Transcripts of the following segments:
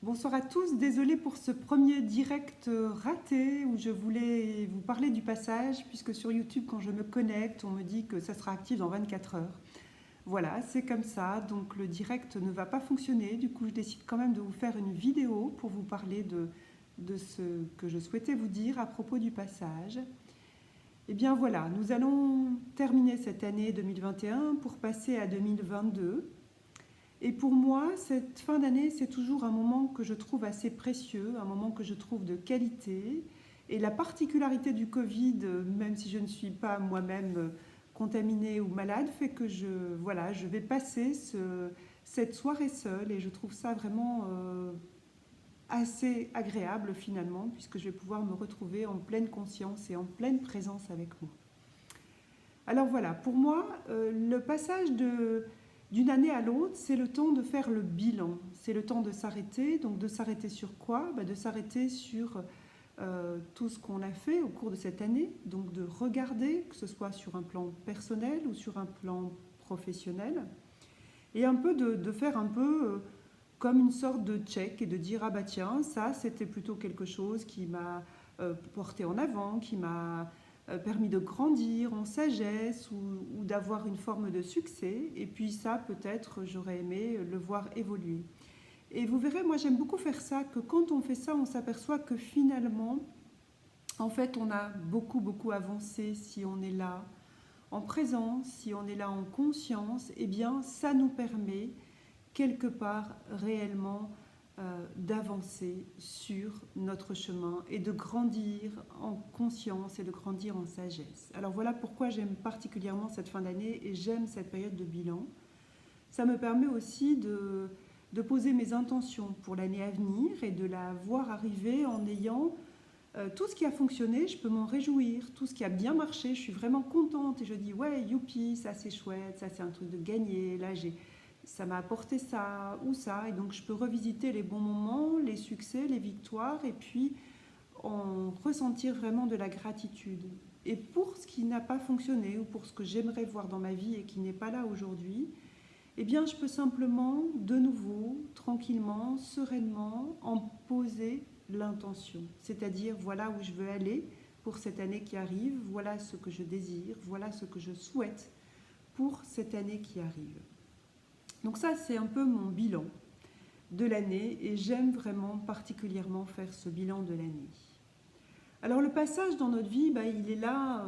Bonsoir à tous, désolée pour ce premier direct raté où je voulais vous parler du passage puisque sur YouTube quand je me connecte on me dit que ça sera actif dans 24 heures. Voilà, c'est comme ça, donc le direct ne va pas fonctionner, du coup je décide quand même de vous faire une vidéo pour vous parler de ce que je souhaitais vous dire à propos du passage. Et bien voilà, nous allons terminer cette année 2021 pour passer à 2022. Et pour moi, cette fin d'année, c'est toujours un moment que je trouve assez précieux, un moment que je trouve de qualité. Et la particularité du Covid, même si je ne suis pas moi-même contaminée ou malade, fait que je vais passer cette soirée seule et je trouve ça vraiment assez agréable finalement, puisque je vais pouvoir me retrouver en pleine conscience et en pleine présence avec moi. Alors voilà, pour moi, le passage d'une année à l'autre, c'est le temps de faire le bilan. C'est le temps de s'arrêter. Donc de s'arrêter sur quoi? De s'arrêter sur tout ce qu'on a fait au cours de cette année. Donc de regarder, que ce soit sur un plan personnel ou sur un plan professionnel. Et un peu de faire un peu comme une sorte de check et de dire ah bah tiens, ça c'était plutôt quelque chose qui m'a porté en avant, qui m'a permis de grandir en sagesse ou d'avoir une forme de succès. Et puis ça, peut-être, j'aurais aimé le voir évoluer. Et vous verrez, moi j'aime beaucoup faire ça, que quand on fait ça, on s'aperçoit que finalement, en fait, on a beaucoup avancé si on est là en présence, si on est là en conscience, eh bien ça nous permet quelque part réellement d'avancer sur notre chemin et de grandir en conscience et de grandir en sagesse. Alors voilà pourquoi j'aime particulièrement cette fin d'année et j'aime cette période de bilan. Ça me permet aussi de poser mes intentions pour l'année à venir et de la voir arriver en ayant tout ce qui a fonctionné, je peux m'en réjouir. Tout ce qui a bien marché, je suis vraiment contente et je dis ouais, youpi, ça c'est chouette, ça c'est un truc de gagné. Là, ça m'a apporté ça ou ça. Et donc, je peux revisiter les bons moments, les succès, les victoires et puis en ressentir vraiment de la gratitude. Et pour ce qui n'a pas fonctionné ou pour ce que j'aimerais voir dans ma vie et qui n'est pas là aujourd'hui, eh bien, je peux simplement, de nouveau, tranquillement, sereinement, en poser l'intention. C'est-à-dire, voilà où je veux aller pour cette année qui arrive, voilà ce que je désire, voilà ce que je souhaite pour cette année qui arrive. Donc ça, c'est un peu mon bilan de l'année et j'aime vraiment particulièrement faire ce bilan de l'année. Alors le passage dans notre vie, il est là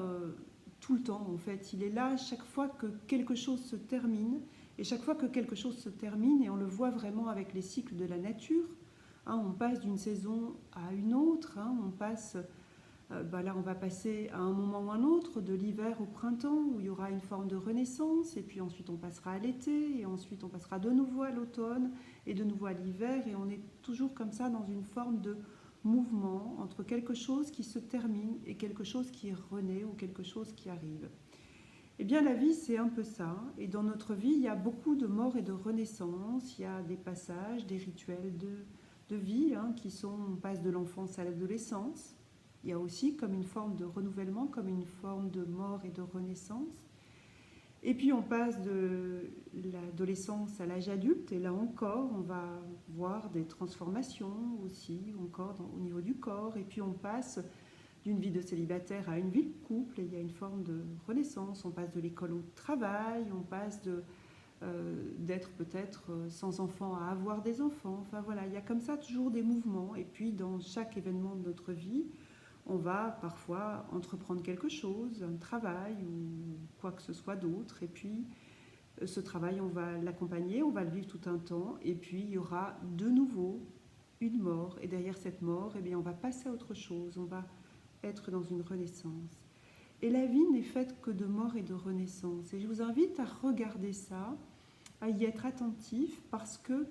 tout le temps en fait. Il est là chaque fois que quelque chose se termine. Et chaque fois que quelque chose se termine, et on le voit vraiment avec les cycles de la nature, on passe d'une saison à une autre, on passe, là on va passer à un moment ou un autre, de l'hiver au printemps, où il y aura une forme de renaissance, et puis ensuite on passera à l'été, et ensuite on passera de nouveau à l'automne, et de nouveau à l'hiver, et on est toujours comme ça dans une forme de mouvement entre quelque chose qui se termine et quelque chose qui renaît ou quelque chose qui arrive. Eh bien, la vie, c'est un peu ça. Et dans notre vie, il y a beaucoup de morts et de renaissance. Il y a des passages, des rituels de vie qui sont, on passe de l'enfance à l'adolescence. Il y a aussi comme une forme de renouvellement, comme une forme de mort et de renaissance. Et puis on passe de l'adolescence à l'âge adulte. Et là encore, on va voir des transformations aussi, encore au niveau du corps. Et puis on passe d'une vie de célibataire à une vie de couple, et il y a une forme de renaissance. On passe de l'école au travail, on passe d'être peut-être sans enfants à avoir des enfants. Enfin voilà, il y a comme ça toujours des mouvements. Et puis dans chaque événement de notre vie, on va parfois entreprendre quelque chose, un travail ou quoi que ce soit d'autre. Et puis ce travail, on va l'accompagner, on va le vivre tout un temps. Et puis il y aura de nouveau une mort. Et derrière cette mort, eh bien, on va passer à autre chose. On va être dans une renaissance. Et la vie n'est faite que de mort et de renaissance. Et je vous invite à regarder ça, à y être attentif, parce que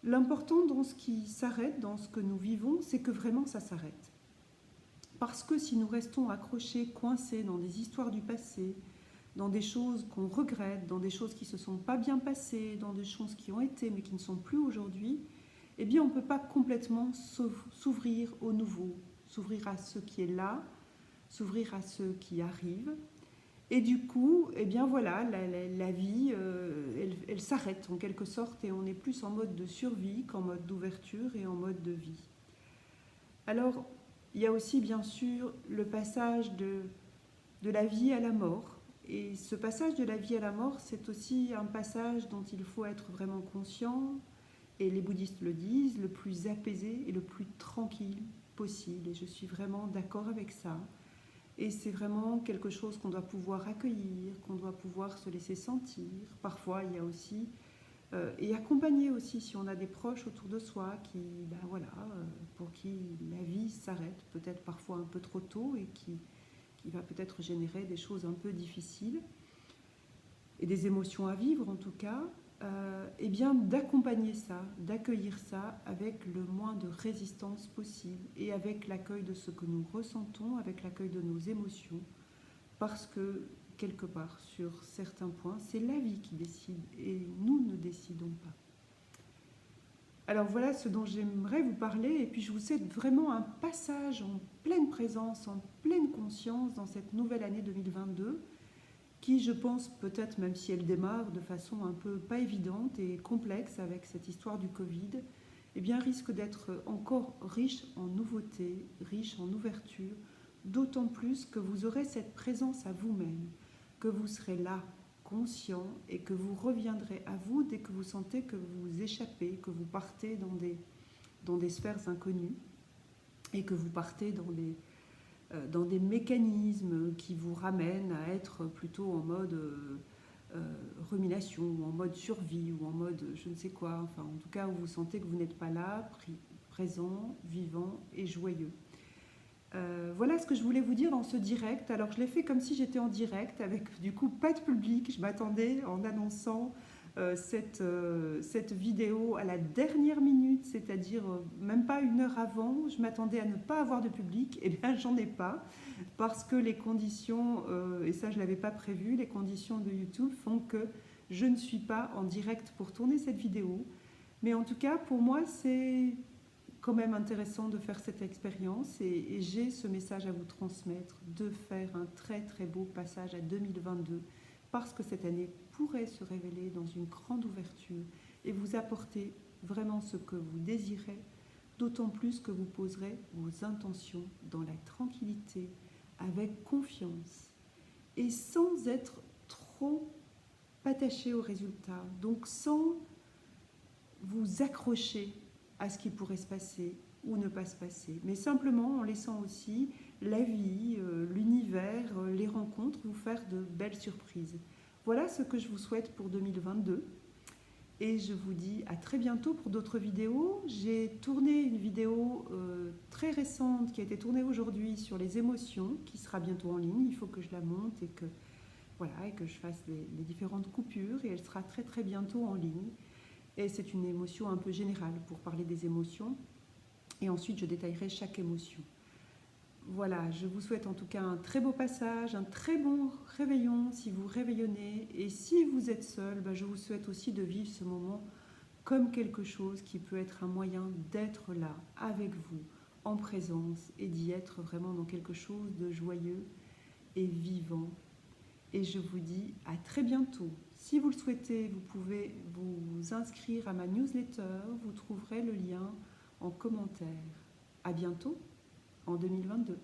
l'important dans ce qui s'arrête, dans ce que nous vivons, c'est que vraiment ça s'arrête. Parce que si nous restons accrochés, coincés dans des histoires du passé, dans des choses qu'on regrette, dans des choses qui ne se sont pas bien passées, dans des choses qui ont été mais qui ne sont plus aujourd'hui, eh bien on ne peut pas complètement s'ouvrir au nouveau, s'ouvrir à ce qui est là, s'ouvrir à ce qui arrive. Et du coup, eh bien voilà, la vie, elle s'arrête en quelque sorte et on est plus en mode de survie qu'en mode d'ouverture et en mode de vie. Alors, il y a aussi bien sûr le passage de la vie à la mort. Et ce passage de la vie à la mort, c'est aussi un passage dont il faut être vraiment conscient, et les bouddhistes le disent, le plus apaisé et le plus tranquille possible. Et je suis vraiment d'accord avec ça. Et c'est vraiment quelque chose qu'on doit pouvoir accueillir, qu'on doit pouvoir se laisser sentir. Parfois, il y a aussi et accompagner aussi si on a des proches autour de soi qui, ben voilà, pour qui la vie s'arrête peut-être parfois un peu trop tôt et qui va peut-être générer des choses un peu difficiles et des émotions à vivre en tout cas, et bien d'accompagner ça, d'accueillir ça avec le moins de résistance possible et avec l'accueil de ce que nous ressentons, avec l'accueil de nos émotions, parce que quelque part, sur certains points, c'est la vie qui décide et nous ne décidons pas. Alors voilà ce dont j'aimerais vous parler, et puis je vous souhaite vraiment un passage en pleine présence, en pleine conscience dans cette nouvelle année 2022, qui je pense peut-être, même si elle démarre de façon un peu pas évidente et complexe avec cette histoire du Covid, eh bien risque d'être encore riche en nouveautés, riche en ouverture, d'autant plus que vous aurez cette présence à vous-même, que vous serez là, conscient, et que vous reviendrez à vous dès que vous sentez que vous échappez, que vous partez dans des sphères inconnues, et que vous partez dans des mécanismes qui vous ramènent à être plutôt en mode rumination, ou en mode survie, ou en mode je ne sais quoi, enfin en tout cas où vous sentez que vous n'êtes pas là, présent, vivant et joyeux. Voilà ce que je voulais vous dire dans ce direct. Alors je l'ai fait comme si j'étais en direct, avec du coup pas de public. Je m'attendais en annonçant cette vidéo à la dernière minute, c'est-à-dire même pas une heure avant. Je m'attendais à ne pas avoir de public. Eh bien j'en ai pas, parce que les conditions, et ça je ne l'avais pas prévu, les conditions de YouTube font que je ne suis pas en direct pour tourner cette vidéo. Mais en tout cas pour moi c'est quand même intéressant de faire cette expérience, et j'ai ce message à vous transmettre, de faire un très très beau passage à 2022, parce que cette année pourrait se révéler dans une grande ouverture et vous apporter vraiment ce que vous désirez, d'autant plus que vous poserez vos intentions dans la tranquillité, avec confiance et sans être trop attaché au résultat, donc sans vous accrocher à ce qui pourrait se passer ou ne pas se passer, mais simplement en laissant aussi la vie, l'univers, les rencontres vous faire de belles surprises. Voilà ce que je vous souhaite pour 2022, et je vous dis à très bientôt pour d'autres vidéos. J'ai tourné une vidéo très récente qui a été tournée aujourd'hui sur les émotions, qui sera bientôt en ligne. Il faut que je la monte et que, voilà, et que je fasse les différentes coupures, et elle sera très très bientôt en ligne. Et c'est une émotion un peu générale pour parler des émotions. Et ensuite, je détaillerai chaque émotion. Voilà, je vous souhaite en tout cas un très beau passage, un très bon réveillon si vous réveillonnez. Et si vous êtes seul, je vous souhaite aussi de vivre ce moment comme quelque chose qui peut être un moyen d'être là, avec vous, en présence, et d'y être vraiment dans quelque chose de joyeux et vivant. Et je vous dis à très bientôt. Si vous le souhaitez, vous pouvez vous inscrire à ma newsletter. Vous trouverez le lien en commentaire. À bientôt en 2022.